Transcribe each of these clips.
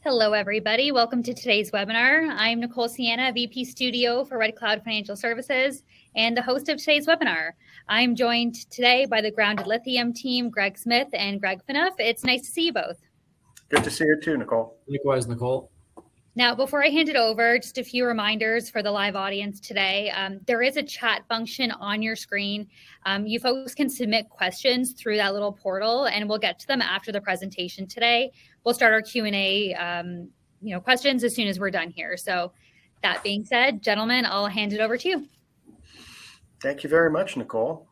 Hello, everybody. Welcome to today's webinar. I'm Nicole Sienna, VP Studio for Red Cloud Financial Services and the host of today's webinar. I'm joined today by the Grounded Lithium team, Greg Smith and Greg Phaneuf. It's nice to see you both. Good to see you too, Nicole. Likewise, Nicole. Now, before I hand it over, just a few reminders for the live audience today. There is a chat function on your screen. You folks can submit questions through that little portal, and we'll get to them after the presentation today. We'll start our Q&A questions as soon as we're done here. So that being said, gentlemen, I'll hand it over to you. Thank you very much, Nicole.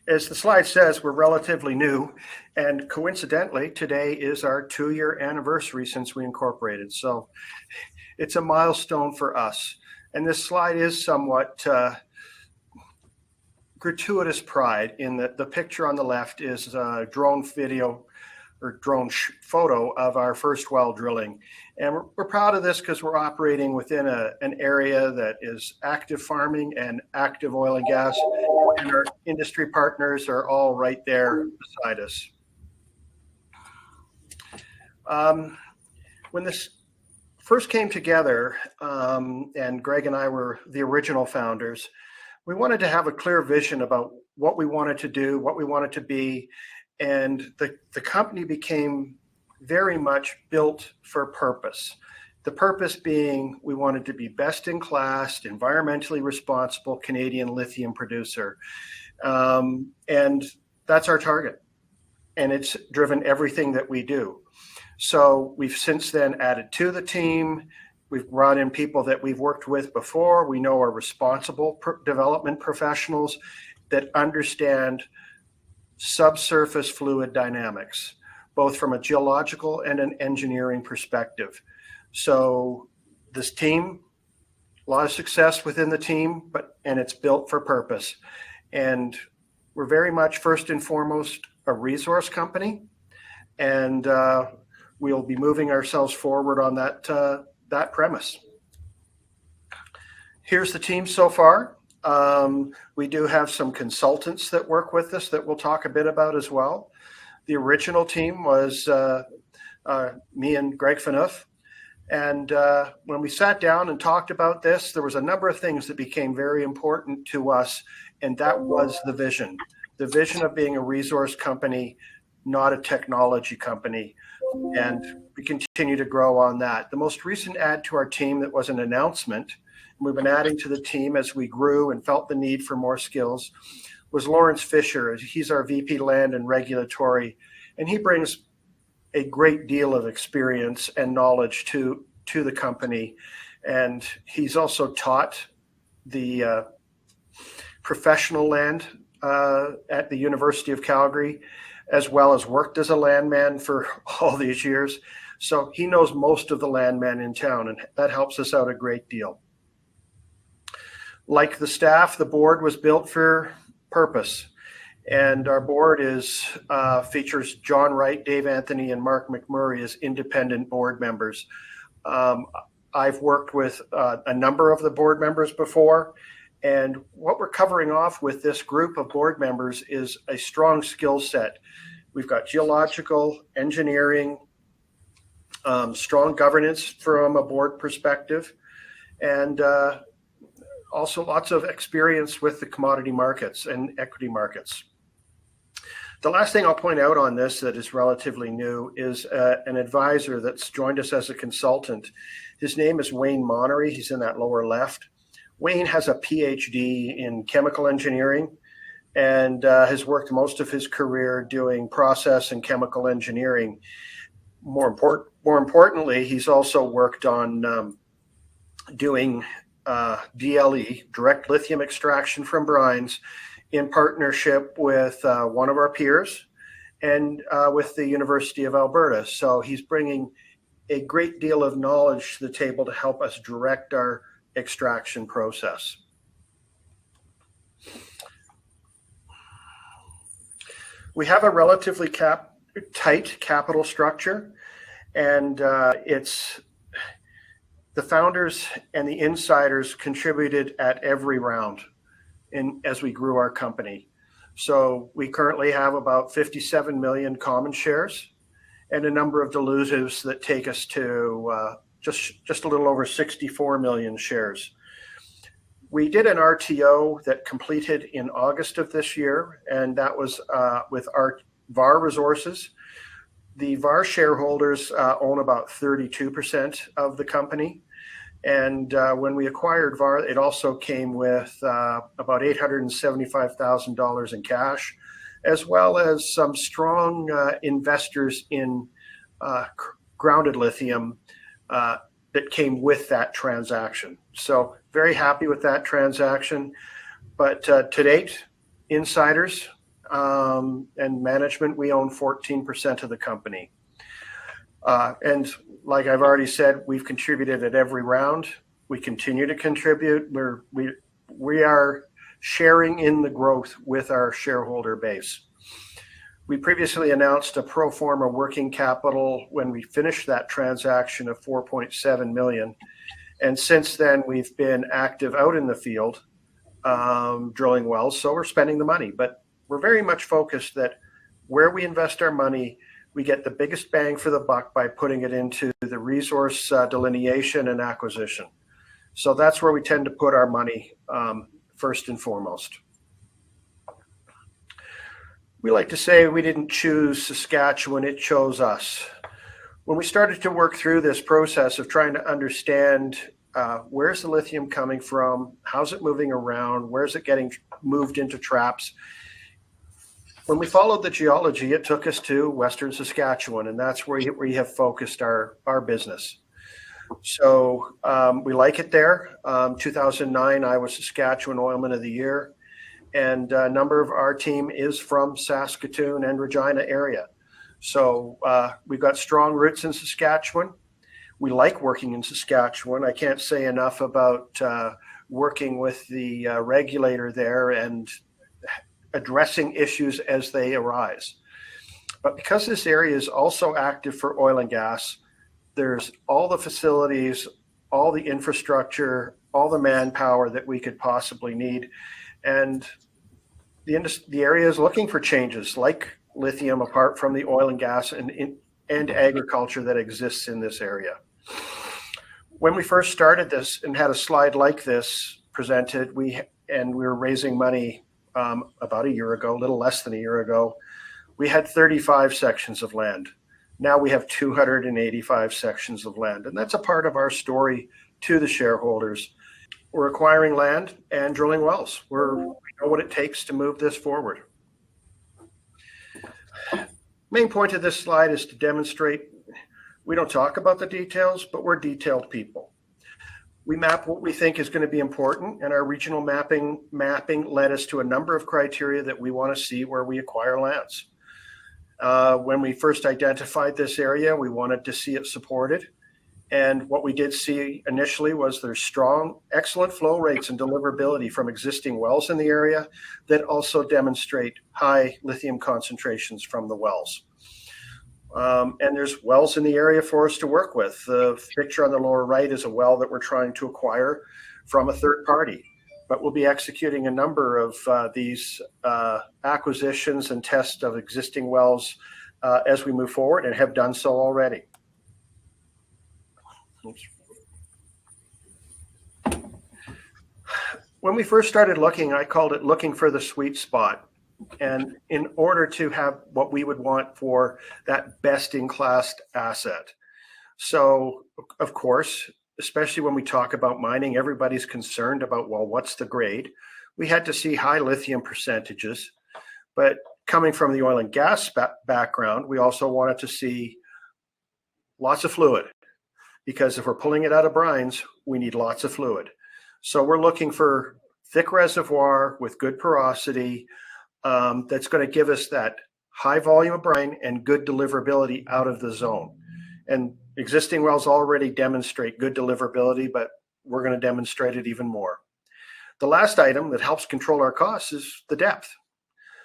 As the slide says, we're relatively new, and coincidentally, today is our 2-year anniversary since we incorporated. So it's a milestone for us. And this slide is somewhat gratuitous pride in that the picture on the left is a drone video or drone photo of our first well drilling. And we're proud of this because we're operating within an area that is active farming and active oil and gas, and our industry partners are all right there beside us. When this first came together, and Greg and I were the original founders, we wanted to have a clear vision about what we wanted to do, what we wanted to be, and the company became very much built for purpose. The purpose being we wanted to be best in class, environmentally responsible Canadian lithium producer. And that's our target. And it's driven everything that we do. So we've since then added to the team. We've brought in people that we've worked with before. We know are responsible development professionals that understand subsurface fluid dynamics, both from a geological and an engineering perspective. So this team, a lot of success within the team, and it's built for purpose. And we're very much first and foremost a resource company, and we'll be moving ourselves forward on that premise. Here's the team so far. We do have some consultants that work with us that we'll talk a bit about as well. The original team was me and Greg Phaneuf. And when we sat down and talked about this, there was a number of things that became very important to us, and that was the vision of being a resource company, not a technology company. And we continue to grow on that. The most recent add to our team that was an announcement, and we've been adding to the team as we grew and felt the need for more skills, was Lawrence Fisher. He's our VP Land and Regulatory, and he brings a great deal of experience and knowledge to the company. And he's also taught the professional land at the University of Calgary, as well as worked as a landman for all these years. So he knows most of the landmen in town, and that helps us out a great deal. Like the staff, the board was built for purpose. And our board features John Wright, Dave Anthony, and Mark McMurray as independent board members. I've worked with a number of the board members before, and what we're covering off with this group of board members is a strong skill set. We've got geological, engineering, strong governance from a board perspective, and also lots of experience with the commodity markets and equity markets. The last thing I'll point out on this that is relatively new is an advisor that's joined us as a consultant. His name is Wayne Monnery. He's in that lower left. Wayne has a PhD in chemical engineering and has worked most of his career doing process and chemical engineering. More importantly, he's also worked on doing DLE, direct lithium extraction from brines, in partnership with one of our peers and with the University of Alberta. So he's bringing a great deal of knowledge to the table to help us direct our extraction process. We have a relatively tight capital structure, and it's the founders and the insiders contributed at every round as we grew our company. So we currently have about 57 million common shares, and a number of dilutives that take us to just a little over 64 million shares. We did an RTO that completed in August of this year, and that was with our VAR Resources. The VAR shareholders own about 32% of the company. And when we acquired VAR, it also came with about $875,000 in cash, as well as some strong investors in grounded lithium that came with that transaction. So very happy with that transaction. But to date, insiders and management, we own 14% of the company. And like I've already said, we've contributed at every round. We continue to contribute. We are sharing in the growth with our shareholder base. We previously announced a pro forma working capital when we finished that transaction of 4.7 million. And since then, we've been active out in the field, drilling wells. So we're spending the money, but we're very much focused that where we invest our money, we get the biggest bang for the buck by putting it into the resource delineation and acquisition. So that's where we tend to put our money first and foremost. We like to say we didn't choose Saskatchewan, it chose us. When we started to work through this process of trying to understand where's the lithium coming from, how's it moving around, where's it getting moved into traps, when we followed the geology, it took us to Western Saskatchewan, and that's where we have focused our business. So we like it there. 2009, I was Saskatchewan Oilman of the Year, and a number of our team is from Saskatoon and Regina area. So we've got strong roots in Saskatchewan. We like working in Saskatchewan. I can't say enough about working with the regulator there and addressing issues as they arise. But because this area is also active for oil and gas, there's all the facilities, all the infrastructure, all the manpower that we could possibly need. And the area is looking for changes like lithium apart from the oil and gas and agriculture that exists in this area. When we first started this and had a slide like this presented, we were raising money about a year ago, a little less than a year ago. We had 35 sections of land. Now we have 285 sections of land. And that's a part of our story to the shareholders. We're acquiring land and drilling wells. We know what it takes to move this forward. Main point of this slide is to demonstrate we don't talk about the details, but we're detailed people. We map what we think is going to be important, and our regional mapping led us to a number of criteria that we want to see where we acquire lands. When we first identified this area, we wanted to see it supported. And what we did see initially was there's strong, excellent flow rates and deliverability from existing wells in the area that also demonstrate high lithium concentrations from the wells. And there's wells in the area for us to work with. The picture on the lower right is a well that we're trying to acquire from a third party. But we'll be executing a number of these acquisitions and tests of existing wells as we move forward and have done so already. Oops. When we first started looking, I called it looking for the sweet spot. And in order to have what we would want for that best-in-class asset. So, of course, especially when we talk about mining, everybody's concerned about, well, what's the grade? We had to see high lithium percentages. But coming from the oil and gas background, we also wanted to see lots of fluid. Because if we're pulling it out of brines, we need lots of fluid. So we're looking for thick reservoir with good porosity, that's going to give us that high volume of brine and good deliverability out of the zone. And existing wells already demonstrate good deliverability, but we're going to demonstrate it even more. The last item that helps control our costs is the depth.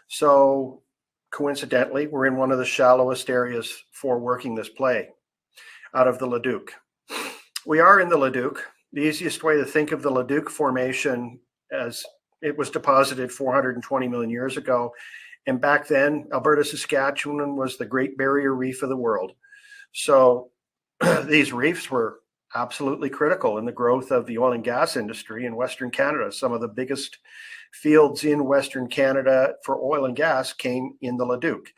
So coincidentally, we're in one of the shallowest areas for working this play out of the Leduc. We are in the Leduc. The easiest way to think of the Leduc formation as it was deposited 420 million years ago, And back then, Alberta, Saskatchewan was the Great Barrier Reef of the world. So these reefs were absolutely critical in the growth of the oil and gas industry in Western Canada. Some of the biggest fields in Western Canada for oil and gas came in the Leduc.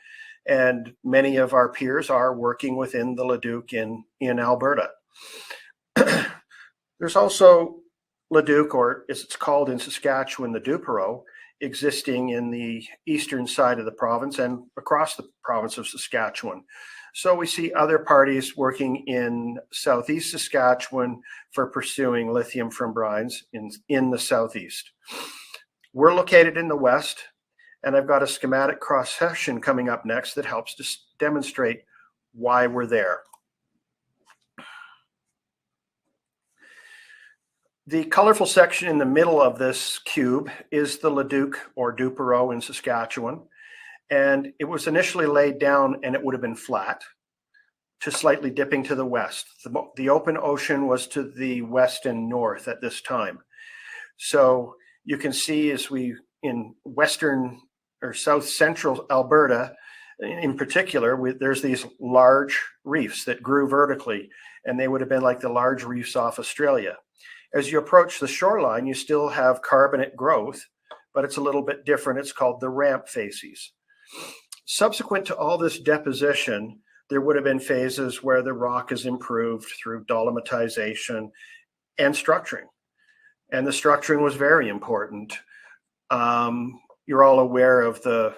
And many of our peers are working within the Leduc in Alberta. There's also Leduc, or as it's called in Saskatchewan, the Dupereau, existing in the eastern side of the province and across the province of Saskatchewan. So we see other parties working in southeast Saskatchewan for pursuing lithium from brines in the southeast. We're located in the west, and I've got a schematic cross-section coming up next that helps to demonstrate why we're there. The colorful section in the middle of this cube is the Leduc, or Dupereau, in Saskatchewan. And it was initially laid down and it would have been flat to slightly dipping to the west. The open ocean was to the west and north at this time. So you can see as we, in western or south central Alberta in particular, there's these large reefs that grew vertically, and they would have been like the large reefs off Australia. As you approach the shoreline, you still have carbonate growth, but it's a little bit different. It's called the ramp facies. Subsequent to all this deposition, there would have been phases where the rock is improved through dolomitization and structuring. And the structuring was very important. You're all aware of the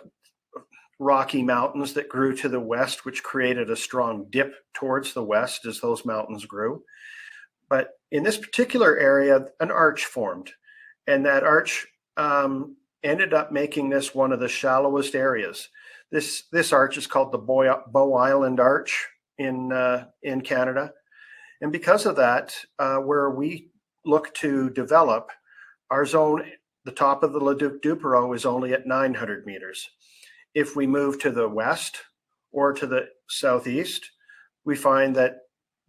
Rocky Mountains that grew to the west, which created a strong dip towards the west as those mountains grew. But in this particular area, an arch formed, and that arch ended up making this one of the shallowest areas. This arch is called the Bow Island Arch in Canada. And because of that, where we look to develop, our zone, the top of the Leduc Dupereau, is only at 900 meters. If we move to the west or to the southeast, we find that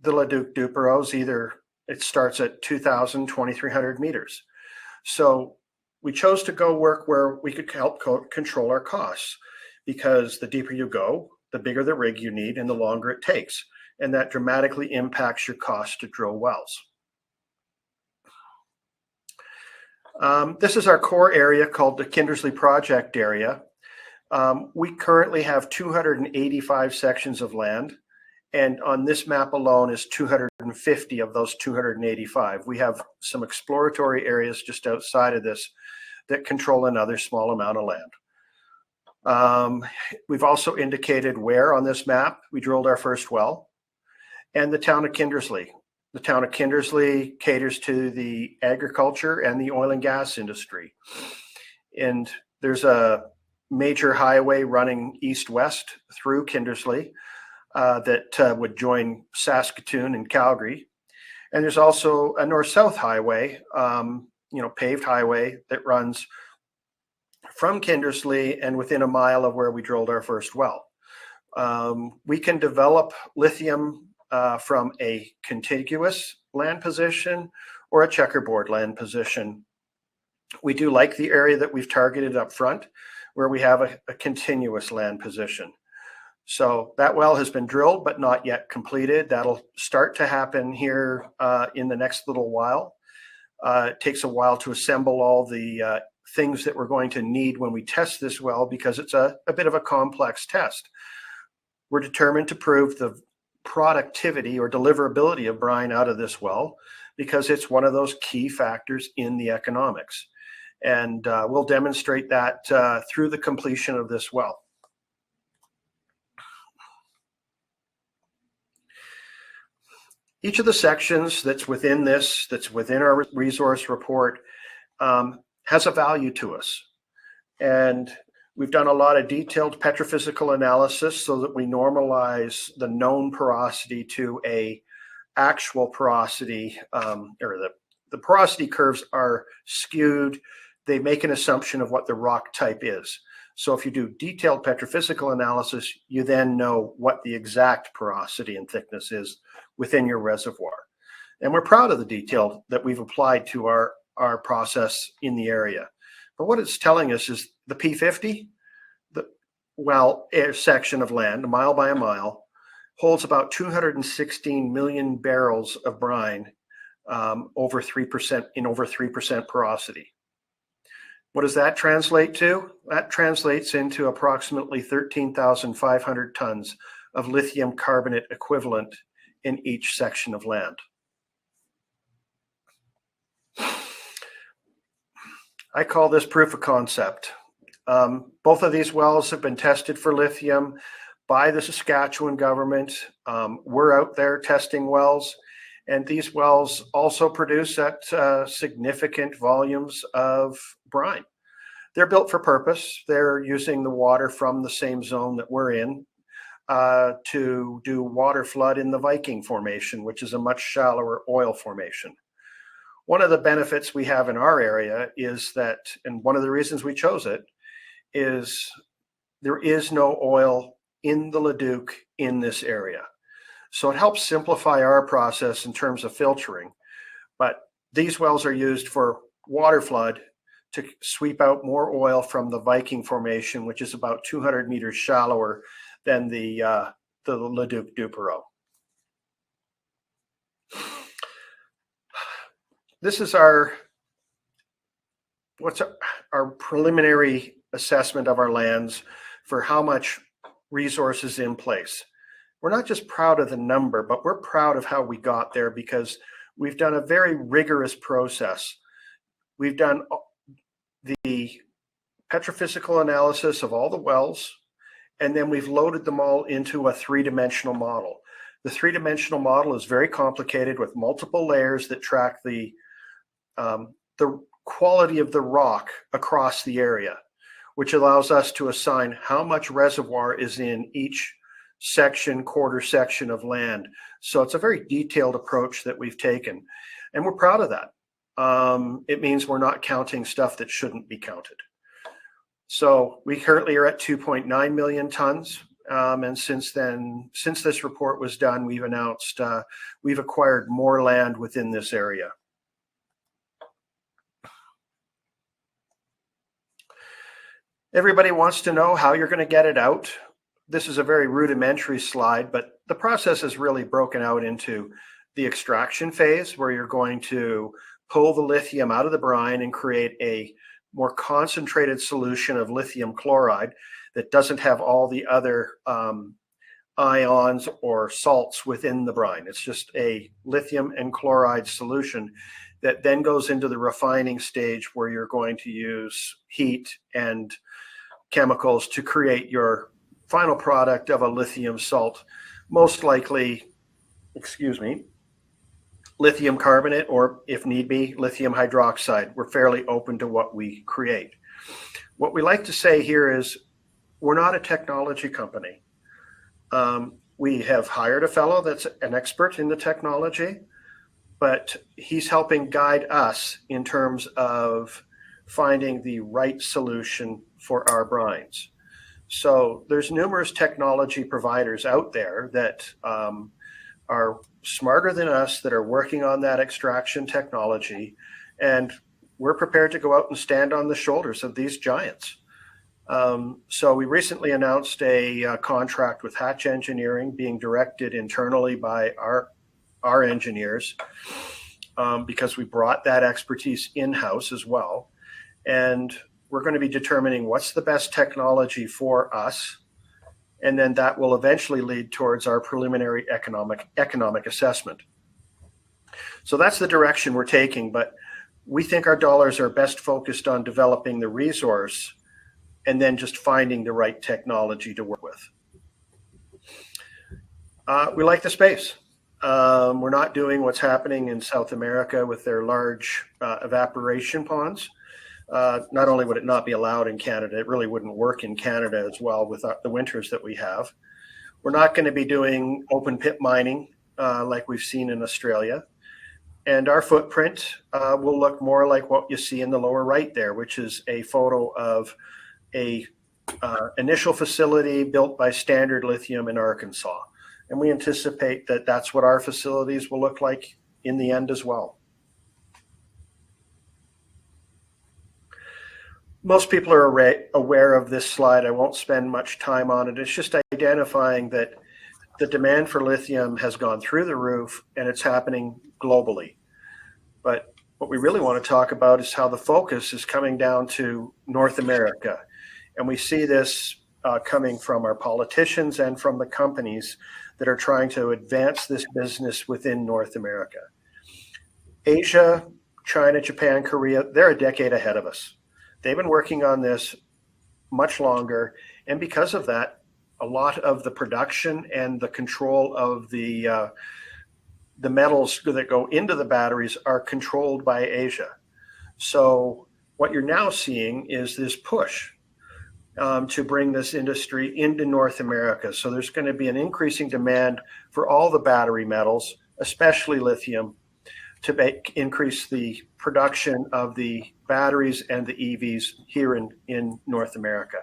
the Leduc Dupereau is it starts at 2,000, 2,300 meters. So we chose to go work where we could help control our costs, because the deeper you go, the bigger the rig you need and the longer it takes. And that dramatically impacts your cost to drill wells. This is our core area called the Kindersley Project area. We currently have 285 sections of land. And on this map alone is 250 of those 285. We have some exploratory areas just outside of this that control another small amount of land. We've also indicated where on this map we drilled our first well, and the town of Kindersley. The town of Kindersley caters to the agriculture and the oil and gas industry. And there's a major highway running east-west through Kindersley that would join Saskatoon and Calgary. And there's also a north-south highway, paved highway that runs from Kindersley and within a mile of where we drilled our first well. We can develop lithium from a contiguous land position or a checkerboard land position. We do like the area that we've targeted up front, where we have a continuous land position. So that well has been drilled, but not yet completed. That'll start to happen here in the next little while. It takes a while to assemble all the things that we're going to need when we test this well, because it's a bit of a complex test. We're determined to prove the productivity or deliverability of brine out of this well, because it's one of those key factors in the economics. And we'll demonstrate that through the completion of this well. Each of the sections that's within our resource report, has a value to us. And we've done a lot of detailed petrophysical analysis so that we normalize the known porosity to a actual porosity, or the porosity curves are skewed. They make an assumption of what the rock type is. So if you do detailed petrophysical analysis, you then know what the exact porosity and thickness is within your reservoir. And we're proud of the detail that we've applied to our process in the area. But what it's telling us is the P50, section of land, a mile by a mile, holds about 216 million barrels of brine over 3% porosity. What does that translate to? That translates into approximately 13,500 tons of lithium carbonate equivalent in each section of land. I call this proof of concept. Both of these wells have been tested for lithium by the Saskatchewan government. We're out there testing wells, and these wells also produce at significant volumes of brine. They're built for purpose. They're using the water from the same zone that we're in to do water flood in the Viking Formation, which is a much shallower oil formation. One of the benefits we have in our area is that, and one of the reasons we chose it, is there is no oil in the Leduc in this area. So it helps simplify our process in terms of filtering. But these wells are used for water flood to sweep out more oil from the Viking Formation, which is about 200 meters shallower than the Leduc Duperow. This is our preliminary assessment of our lands for how much resource is in place. We're not just proud of the number, but we're proud of how we got there because we've done a very rigorous process. We've done the petrophysical analysis of all the wells, and then we've loaded them all into a three-dimensional model. The three-dimensional model is very complicated with multiple layers that track the quality of the rock across the area, which allows us to assign how much reservoir is in each section, quarter section of land. So it's a very detailed approach that we've taken, and we're proud of that. It means we're not counting stuff that shouldn't be counted. So we currently are at 2.9 million tons. And since this report was done, we've announced we've acquired more land within this area. Everybody wants to know how you're going to get it out. This is a very rudimentary slide, but the process is really broken out into the extraction phase, where you're going to pull the lithium out of the brine and create a more concentrated solution of lithium chloride that doesn't have all the other ions or salts within the brine. It's just a lithium and chloride solution that then goes into the refining stage, where you're going to use heat and chemicals to create your final product of a lithium salt, most likely, lithium carbonate, or if need be, lithium hydroxide. We're fairly open to what we create. What we like to say here is we're not a technology company. We have hired a fellow that's an expert in the technology, but he's helping guide us in terms of finding the right solution for our brines. So there's numerous technology providers out there that are smarter than us, that are working on that extraction technology, and we're prepared to go out and stand on the shoulders of these giants. So we recently announced a contract with Hatch Engineering, being directed internally by our engineers, because we brought that expertise in-house as well. And we're going to be determining what's the best technology for us, and then that will eventually lead towards our preliminary economic assessment. So that's the direction we're taking, but we think our dollars are best focused on developing the resource and then just finding the right technology to work with. We like the space. We're not doing what's happening in South America with their large evaporation ponds. Not only would it not be allowed in Canada, it really wouldn't work in Canada as well with the winters that we have. We're not going to be doing open pit mining like we've seen in Australia. And our footprint will look more like what you see in the lower right there, which is a photo of a initial facility built by Standard Lithium in Arkansas. And we anticipate that that's what our facilities will look like in the end as well. Most people are aware of this slide. I won't spend much time on it. It's just identifying that the demand for lithium has gone through the roof and it's happening globally. But what we really want to talk about is how the focus is coming down to North America. And we see this coming from our politicians and from the companies that are trying to advance this business within North America. Asia, China, Japan, Korea, they're a decade ahead of us. They've been working on this much longer. And because of that, a lot of the production and the control of the metals that go into the batteries are controlled by Asia. So what you're now seeing is this push to bring this industry into North America. So there's going to be an increasing demand for all the battery metals, especially lithium, to increase the production of the batteries and the EVs here in North America.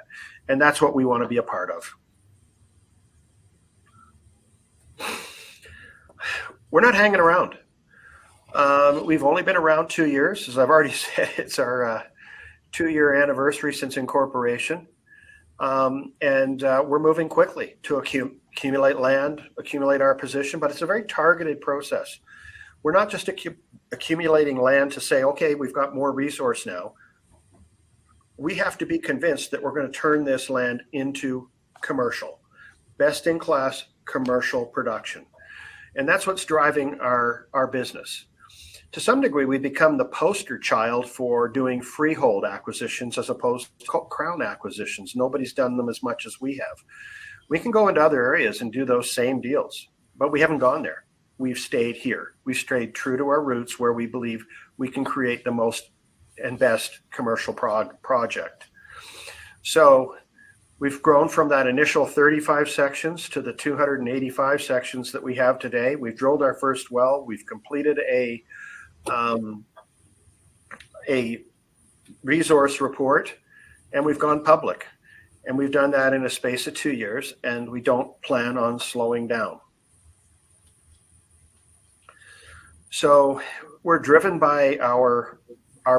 And that's what we want to be a part of. We're not hanging around. We've only been around 2 years. As I've already said, it's our 2-year anniversary since incorporation. And we're moving quickly to accumulate land, accumulate our position, but it's a very targeted process. We're not just accumulating land to say, okay, we've got more resource now. We have to be convinced that we're going to turn this land into commercial, best-in-class commercial production. And that's what's driving our business. To some degree, we become the poster child for doing freehold acquisitions as opposed to crown acquisitions. Nobody's done them as much as we have. We can go into other areas and do those same deals, but we haven't gone there. We've stayed here. We've stayed true to our roots where we believe we can create the most and best commercial project. So we've grown from that initial 35 sections to the 285 sections that we have today. We've drilled our first well. We've completed a resource report, and we've gone public. And we've done that in a space of 2 years, and we don't plan on slowing down. So we're driven by our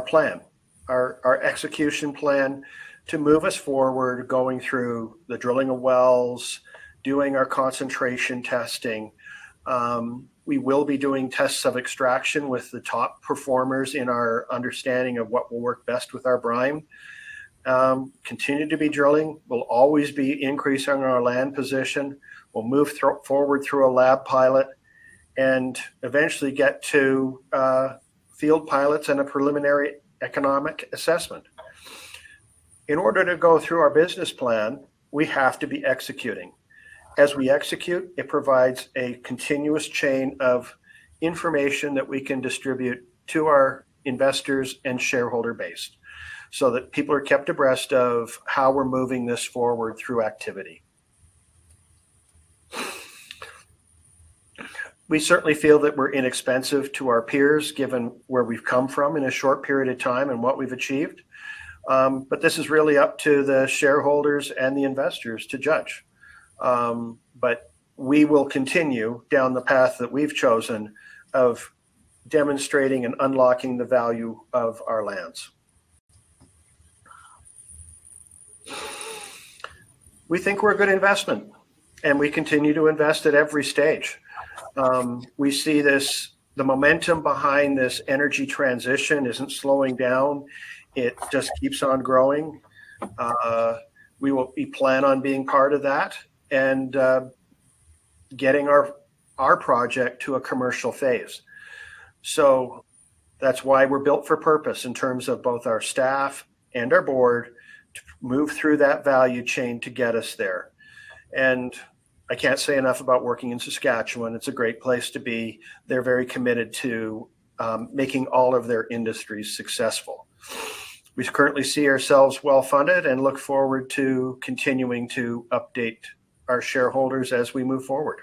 plan, our execution plan to move us forward, going through the drilling of wells, doing our concentration testing. We will be doing tests of extraction with the top performers in our understanding of what will work best with our brine. Continue to be drilling. We'll always be increasing our land position. We'll move forward through a lab pilot and eventually get to field pilots and a preliminary economic assessment. In order to go through our business plan, we have to be executing. As we execute, it provides a continuous chain of information that we can distribute to our investors and shareholder base so that people are kept abreast of how we're moving this forward through activity. We certainly feel that we're inexpensive to our peers given where we've come from in a short period of time and what we've achieved. But this is really up to the shareholders and the investors to judge. But we will continue down the path that we've chosen of demonstrating and unlocking the value of our lands. We think we're a good investment, and we continue to invest at every stage. We see the momentum behind this energy transition isn't slowing down. It just keeps on growing. We plan on being part of that and getting our project to a commercial phase. So that's why we're built for purpose in terms of both our staff and our board to move through that value chain to get us there. And I can't say enough about working in Saskatchewan. It's a great place to be. They're very committed to making all of their industries successful. We currently see ourselves well-funded and look forward to continuing to update our shareholders as we move forward.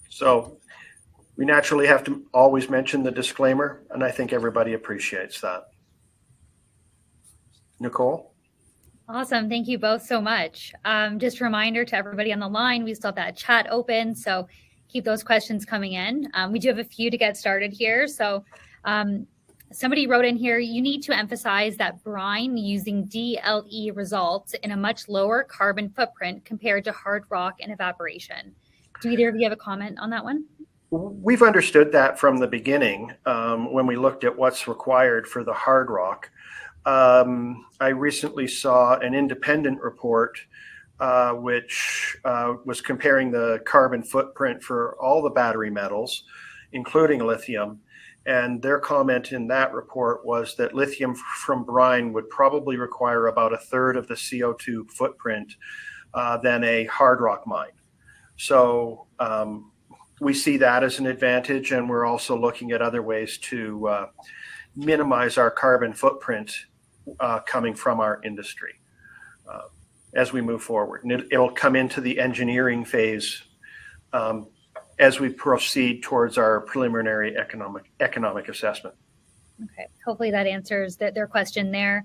So we naturally have to always mention the disclaimer, and I think everybody appreciates that. Nicole? Awesome. Thank you both so much. Just a reminder to everybody on the line, we still have that chat open, so keep those questions coming in. We do have a few to get started here. So Somebody wrote in here, you need to emphasize that brine using DLE results in a much lower carbon footprint compared to hard rock and evaporation. Do either of you have a comment on that one? We've understood that from the beginning when we looked at what's required for the hard rock. I recently saw an independent report which was comparing the carbon footprint for all the battery metals, including lithium. And their comment in that report was that lithium from brine would probably require about a third of the CO2 footprint than a hard rock mine. So we see that as an advantage, and we're also looking at other ways to minimize our carbon footprint coming from our industry as we move forward. And it'll come into the engineering phase as we proceed towards our preliminary economic assessment. Okay, hopefully that answers their question there.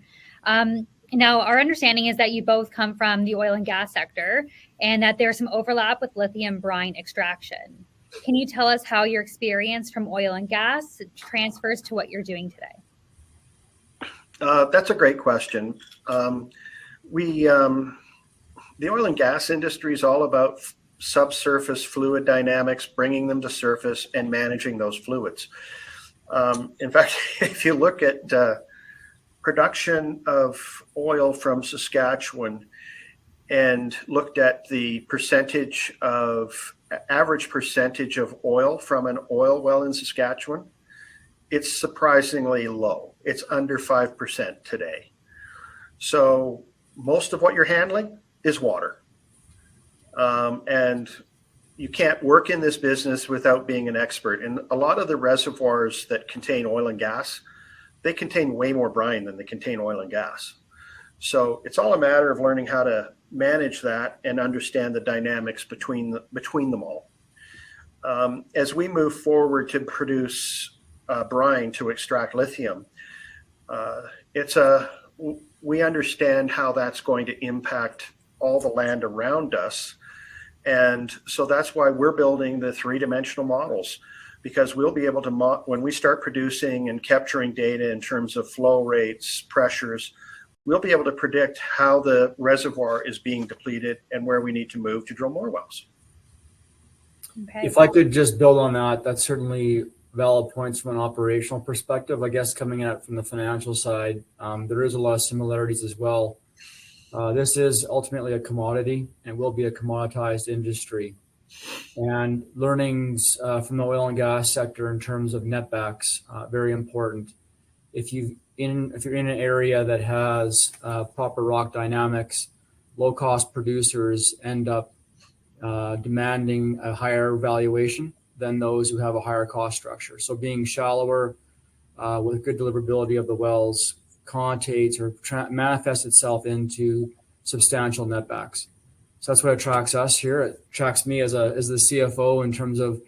Now, our understanding is that you both come from the oil and gas sector and that there's some overlap with lithium brine extraction. Can you tell us how your experience from oil and gas transfers to what you're doing today? That's a great question. The oil and gas industry is all about subsurface fluid dynamics, bringing them to surface and managing those fluids. In fact, if you look at production of oil from Saskatchewan and looked at the average percentage of oil from an oil well in Saskatchewan, it's surprisingly low. It's under 5% today. So most of what you're handling is water. And you can't work in this business without being an expert. And a lot of the reservoirs that contain oil and gas, they contain way more brine than they contain oil and gas. So it's all a matter of learning how to manage that and understand the dynamics between them all. As we move forward to produce brine to extract lithium, we understand how that's going to impact all the land around us. And so that's why we're building the three-dimensional models, because we'll be able to, when we start producing and capturing data in terms of flow rates, pressures, we'll be able to predict how the reservoir is being depleted and where we need to move to drill more wells. Okay. If I could just build on that, that's certainly valid points from an operational perspective. I guess coming at it from the financial side, there is a lot of similarities as well. This is ultimately a commodity and will be a commoditized industry. And learnings from the oil and gas sector in terms of netbacks, very important. If you're in an area that has proper rock dynamics, low-cost producers end up demanding a higher valuation than those who have a higher cost structure. So being shallower with good deliverability of the wells connotates or manifests itself into substantial netbacks. So that's what attracts us here. It attracts me as the CFO in terms of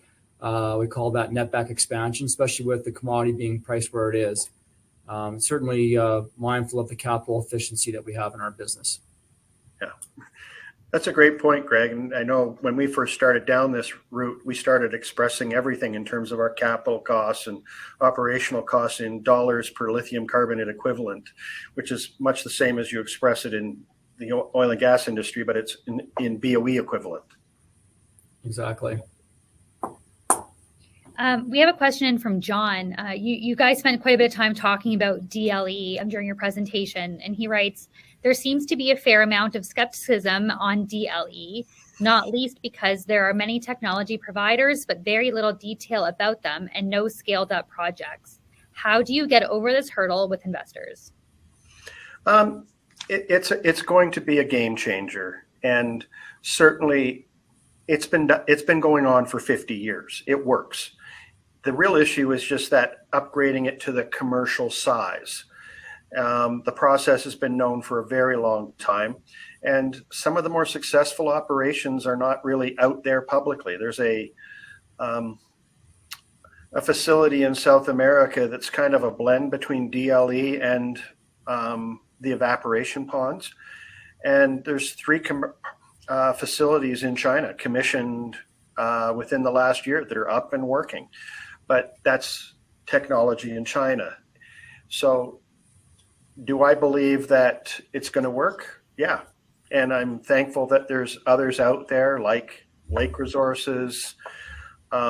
we call that netback expansion, especially with the commodity being priced where it is. Certainly mindful of the capital efficiency that we have in our business. Yeah, that's a great point, Greg. And I know when we first started down this route, we started expressing everything in terms of our capital costs and operational costs in dollars per lithium carbonate equivalent, which is much the same as you express it in the oil and gas industry, but it's in BOE equivalent. Exactly. We have a question from John. You guys spent quite a bit of time talking about DLE during your presentation, and he writes, there seems to be a fair amount of skepticism on DLE, not least because there are many technology providers, but very little detail about them and no scaled up projects. How do you get over this hurdle with investors? It's going to be a game changer, and certainly it's been going on for 50 years. It works. The real issue is just that upgrading it to the commercial size. The process has been known for a very long time, and some of the more successful operations are not really out there publicly. There's a facility in South America that's kind of a blend between DLE and the evaporation ponds, and there's 3 facilities in China commissioned within the last year that are up and working. But that's technology in China. So do I believe that it's going to work? Yeah. And I'm thankful that there's others out there like Lake Resources,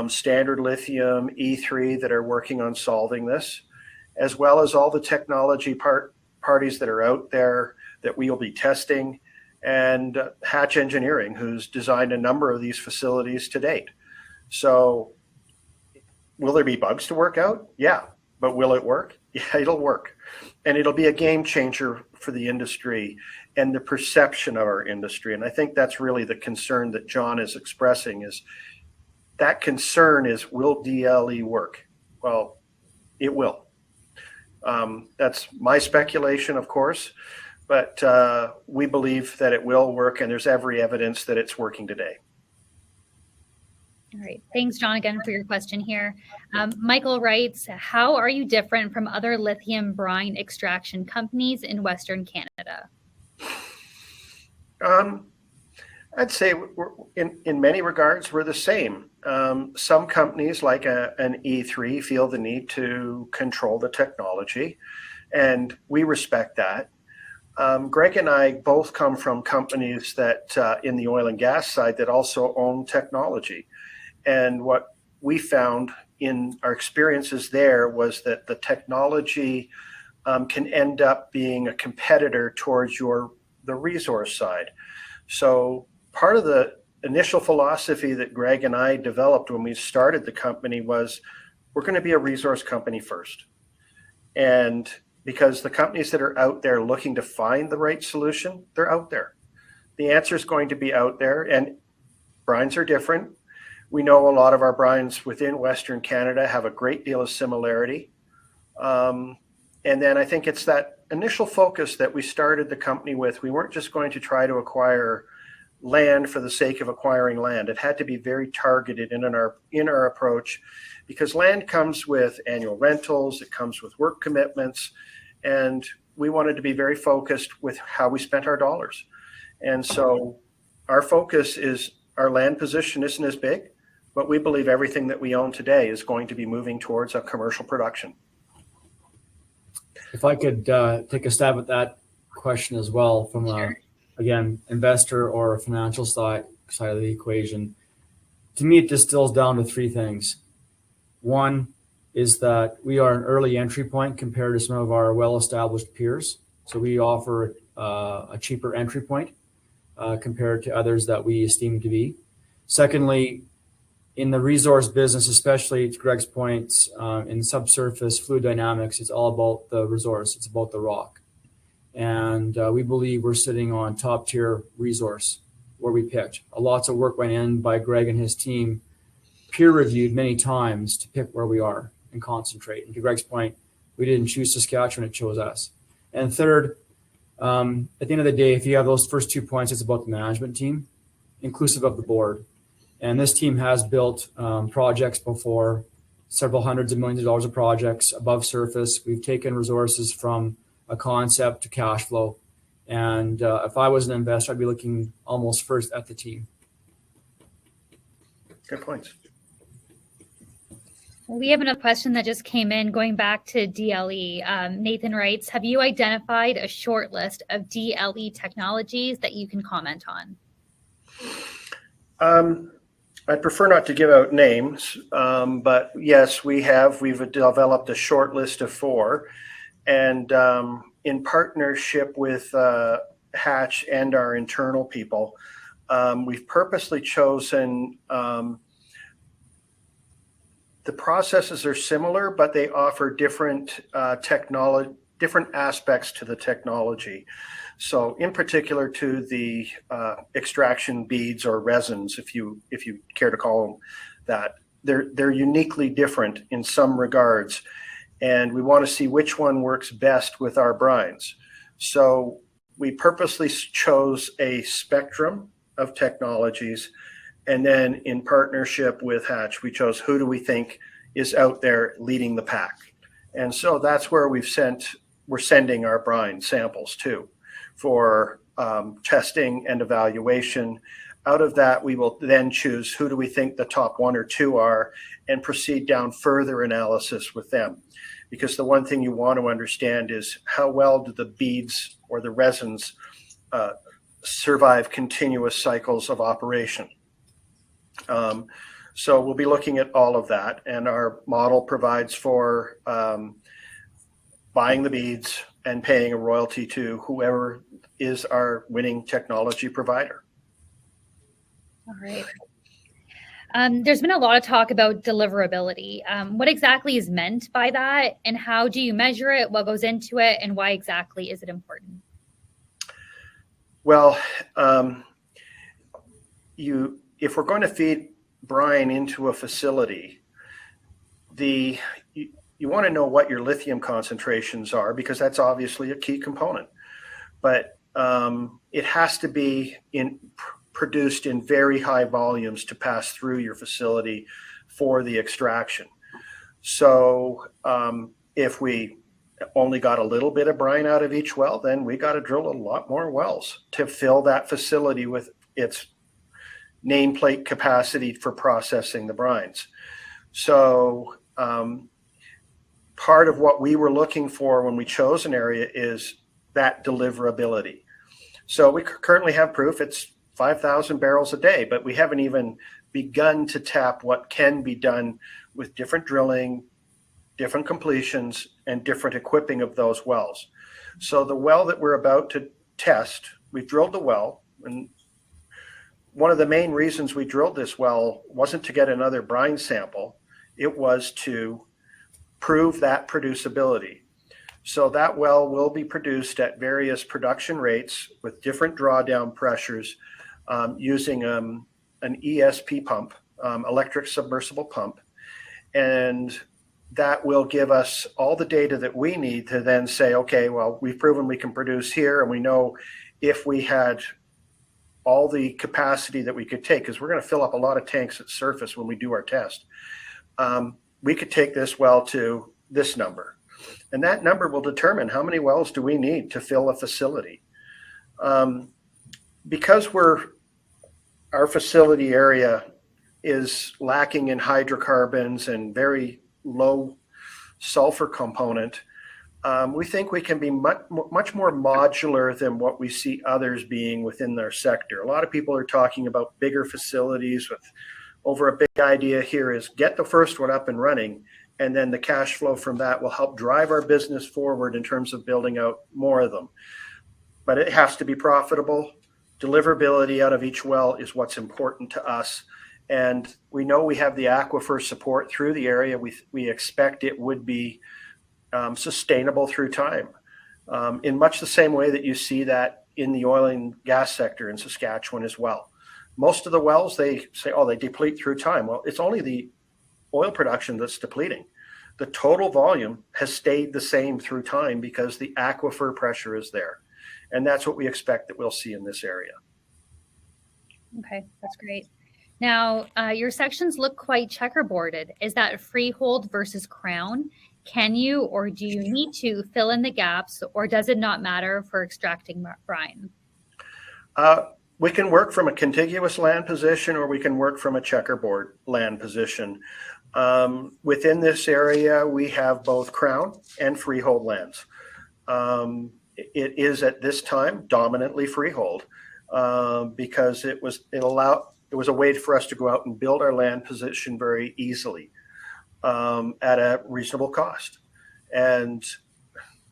Standard Lithium, E3 that are working on solving this, as well as all the technology parties that are out there that we will be testing, and Hatch Engineering, who's designed a number of these facilities to date. So will there be bugs to work out? Yeah. But will it work? Yeah, it'll work. And it'll be a game changer for the industry and the perception of our industry. And I think that's really the concern that John is expressing, is that concern is, will DLE work? Well, it will. That's my speculation, of course, but we believe that it will work, and there's every evidence that it's working today. All right. Thanks, John, again for your question here. Michael writes, how are you different from other lithium brine extraction companies in Western Canada? I'd say in many regards, we're the same. Some companies like an E3 feel the need to control the technology, and we respect that. Greg and I both come from companies that in the oil and gas side that also own technology. And what we found in our experiences there was that the technology can end up being a competitor towards the resource side. So part of the initial philosophy that Greg and I developed when we started the company was, we're going to be a resource company first. And because the companies that are out there looking to find the right solution, they're out there. The answer is going to be out there, and brines are different. We know a lot of our brines within Western Canada have a great deal of similarity. And then I think it's that initial focus that we started the company with. We weren't just going to try to acquire land for the sake of acquiring land. It had to be very targeted in our approach, because land comes with annual rentals, it comes with work commitments, and we wanted to be very focused with how we spent our dollars. And so our focus is, our land position isn't as big, but we believe everything that we own today is going to be moving towards a commercial production. If I could take a stab at that question as well, from again, investor or a financial side of the equation. To me, it distills down to three things. One is that we are an early entry point compared to some of our well-established peers. So we offer a cheaper entry point compared to others that we esteem to be. Secondly, in the resource business, especially to Greg's points, in subsurface fluid dynamics, it's all about the resource. It's about the rock. And we believe we're sitting on top tier resource where we picked. Lots of work went in by Greg and his team, peer reviewed many times to pick where we are and concentrate. And to Greg's point, we didn't choose Saskatchewan, it chose us. And third, at the end of the day, if you have those first 2 points, it's about the management team, inclusive of the board. And this team has built projects before, several hundreds of millions of dollars of projects above surface. We've taken resources from a concept to cash flow. And if I was an investor, I'd be looking almost first at the team. Good points. We have another question that just came in going back to DLE. Nathan writes, have you identified a short list of DLE technologies that you can comment on? I'd prefer not to give out names, but yes, we've developed a short list of 4, and in partnership with Hatch and our internal people, we've purposely chosen, the processes are similar, but they offer different different aspects to the technology. So in particular to the extraction beads or resins, if you care to call them that, they're uniquely different in some regards. And we want to see which one works best with our brines. So we purposely chose a spectrum of technologies. And then in partnership with Hatch, we chose who do we think is out there leading the pack. And so that's where we're sending our brine samples to for testing and evaluation. out of that, we will then choose who do we think the top 1 or 2 are and proceed down further analysis with them. Because the one thing you want to understand is how well do the beads or the resins survive continuous cycles of operation. So we'll be looking at all of that, and our model provides for buying the beads and paying a royalty to whoever is our winning technology provider. All right. There's been a lot of talk about deliverability. What exactly is meant by that, and how do you measure it? What goes into it, and why exactly is it important? Well, if we're going to feed brine into a facility, you want to know what your lithium concentrations are, because that's obviously a key component. But it has to be produced in very high volumes to pass through your facility for the extraction. So if we only got a little bit of brine out of each well, then we got to drill a lot more wells to fill that facility with its nameplate capacity for processing the brines. So part of what we were looking for when we chose an area is that deliverability. So we currently have proof it's 5,000 barrels a day, but we haven't even begun to tap what can be done with different drilling, different completions, and different equipping of those wells. So the well that we're about to test, we've drilled the well, and one of the main reasons we drilled this well wasn't to get another brine sample, it was to prove that producibility. So that well will be produced at various production rates with different drawdown pressures, using an ESP pump, electric submersible pump. And that will give us all the data that we need to then say, okay, well, we've proven we can produce here, and we know if we had all the capacity that we could take, because we're going to fill up a lot of tanks at surface when we do our test, we could take this well to this number. And that number will determine how many wells do we need to fill a facility. Because our facility area is lacking in hydrocarbons and very low sulfur component, we think we can be much more modular than what we see others being within their sector. A lot of people are talking about bigger facilities with over a big idea here is get the first one up and running, and then the cash flow from that will help drive our business forward in terms of building out more of them. But it has to be profitable. Deliverability out of each well is what's important to us. And we know we have the aquifer support through the area. We expect it would be sustainable through time, in much the same way that you see that in the oil and gas sector in Saskatchewan as well. Most of the wells, they say, oh, they deplete through time. Well, it's only the oil production that's depleting. The total volume has stayed the same through time because the aquifer pressure is there. And that's what we expect that we'll see in this area. Okay, that's great. Now, your sections look quite checkerboarded. Is that freehold versus crown? Can you or do you need to fill in the gaps, or does it not matter for extracting brine? We can work from a contiguous land position, or we can work from a checkerboard land position. Within this area, we have both crown and freehold lands. It is at this time dominantly freehold because it was a way for us to go out and build our land position very easily at a reasonable cost. And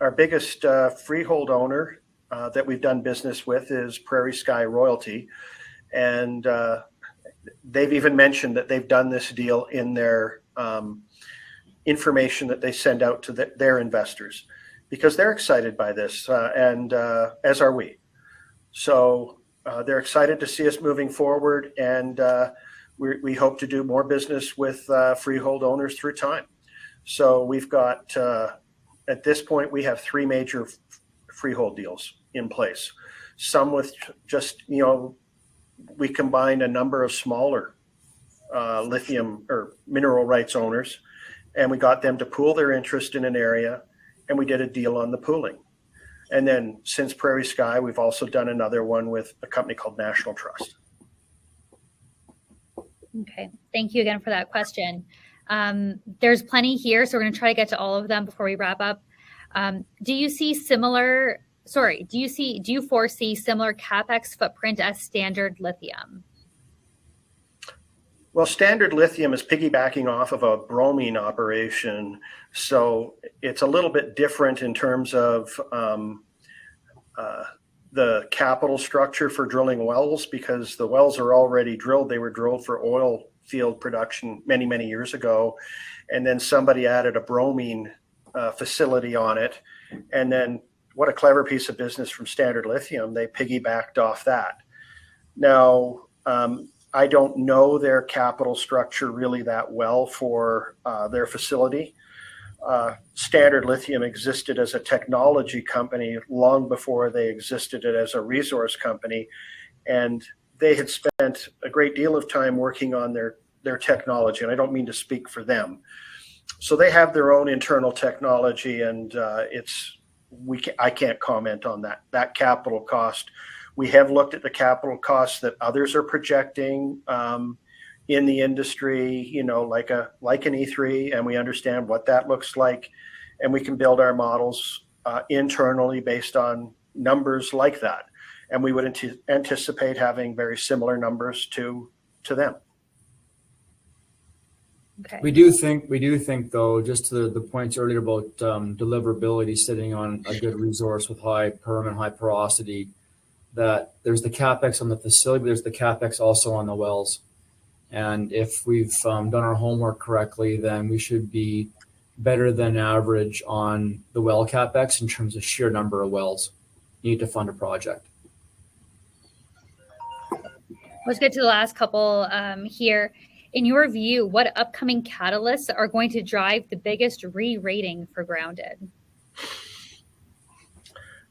our biggest freehold owner that we've done business with is Prairie Sky Royalty. And they've even mentioned that they've done this deal in their information that they send out to their investors, because they're excited by this, and as are we. So they're excited to see us moving forward, and we hope to do more business with freehold owners through time. So we've got, at this point, we have 3 major freehold deals in place. Some with just, we combined a number of smaller lithium or mineral rights owners, and we got them to pool their interest in an area, and we did a deal on the pooling. And then since Prairie Sky, we've also done another one with a company called National Trust. Okay, thank you again for that question. There's plenty here, so we're going to try to get to all of them before we wrap up. Do you foresee similar CapEx footprint as standard lithium? Well, standard lithium is piggybacking off of a bromine operation, so it's a little bit different in terms of the capital structure for drilling wells, because the wells are already drilled. They were drilled for oil field production many, many years ago, and then somebody added a bromine facility on it, and then what a clever piece of business from Standard Lithium. They piggybacked off that. Now, I don't know their capital structure really that well for their facility. Standard Lithium existed as a technology company long before they existed as a resource company, and they had spent a great deal of time working on their technology, and I don't mean to speak for them. So they have their own internal technology, and I can't comment on that capital cost. We have looked at the capital costs that others are projecting in the industry, like an E3, and we understand what that looks like, and we can build our models internally based on numbers like that, and we would anticipate having very similar numbers to them. Okay. We do think though, just to the points earlier about deliverability, sitting on a good resource with high perm and high porosity, that there's the CapEx on the facility, but there's the CapEx also on the wells. And if we've done our homework correctly, then we should be better than average on the well CapEx in terms of sheer number of wells you need to fund a project. Let's get to the last couple here. In your view, what upcoming catalysts are going to drive the biggest re-rating for Grounded?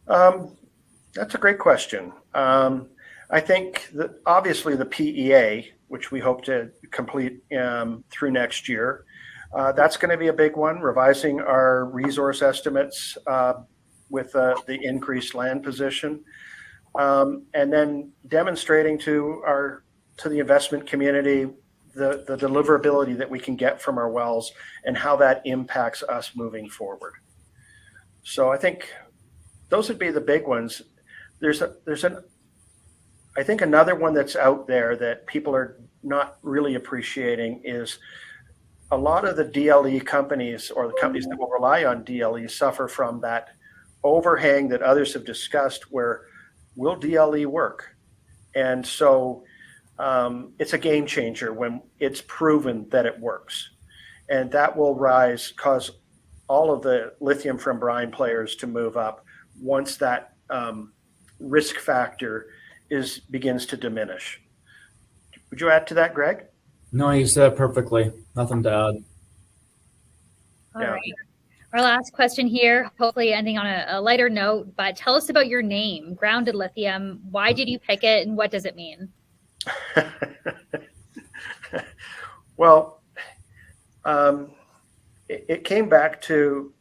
That's a great question. I think that obviously the PEA, which we hope to complete through next year, that's going to be a big one, revising our resource estimates with the increased land position, and then demonstrating to the investment community the deliverability that we can get from our wells and how that impacts us moving forward. So I think those would be the big ones. I think another one that's out there that people are not really appreciating is a lot of the DLE companies, or the companies that will rely on DLE, suffer from that overhang that others have discussed, where will DLE work? And so it's a game changer when it's proven that it works. And that will cause all of the lithium from brine players to move up once that risk factor begins to diminish. Would you add to that, Greg? No, you said it perfectly. Nothing to add. All right. Our last question here, hopefully ending on a lighter note, but tell us about your name, Grounded Lithium. Why did you pick it, and what does it mean? Well, it came back to,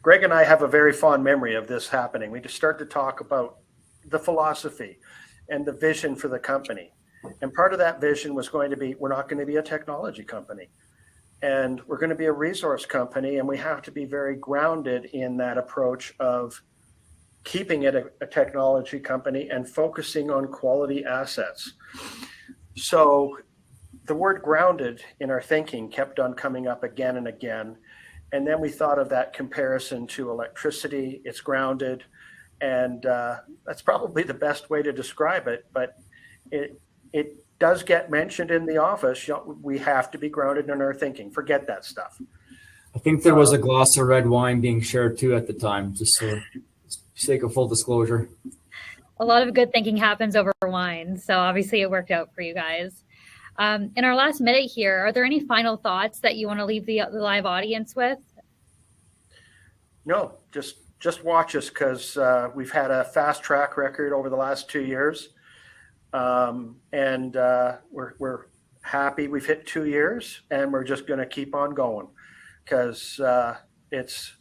Greg and I have a very fond memory of this happening. We just started to talk about the philosophy and the vision for the company. And part of that vision was going to be, we're not going to be a technology company, and we're going to be a resource company, and we have to be very grounded in that approach of keeping it a technology company and focusing on quality assets. So the word grounded in our thinking kept on coming up again and again. And then we thought of that comparison to electricity. It's grounded, and that's probably the best way to describe it. But it does get mentioned in the office. We have to be grounded in our thinking. Forget that stuff. I think there was a glass of red wine being shared too at the time, just for sake of full disclosure. A lot of good thinking happens over wine, so obviously it worked out for you guys. In our last minute here, are there any final thoughts that you want to leave the live audience with? No, just watch us, because we've had a fast track record over the last 2 years, and we're happy we've hit 2 years, and we're just going to keep on going, because it's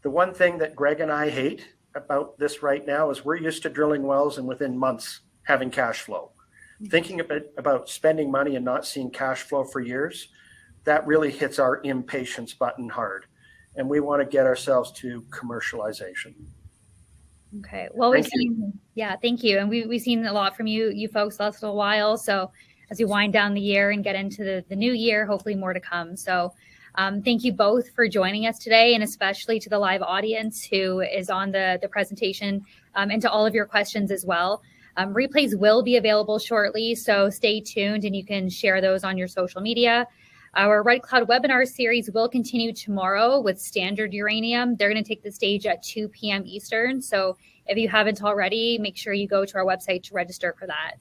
the one thing that Greg and I hate about this right now is we're used to drilling wells and within months having cash flow. thinking about spending money and not seeing cash flow for years, that really hits our impatience button hard. And we want to get ourselves to commercialization. Okay. Well, thank you. And we've seen a lot from you folks the last little while. So as we wind down the year and get into the new year, hopefully more to come. So thank you both for joining us today, and especially to the live audience who is on the presentation, and to all of your questions as well. Replays will be available shortly, so stay tuned and you can share those on your social media. Our Red Cloud webinar series will continue tomorrow with standard uranium. They're going to take the stage at 2 p.m. Eastern. So if you haven't already, make sure you go to our website to register for that.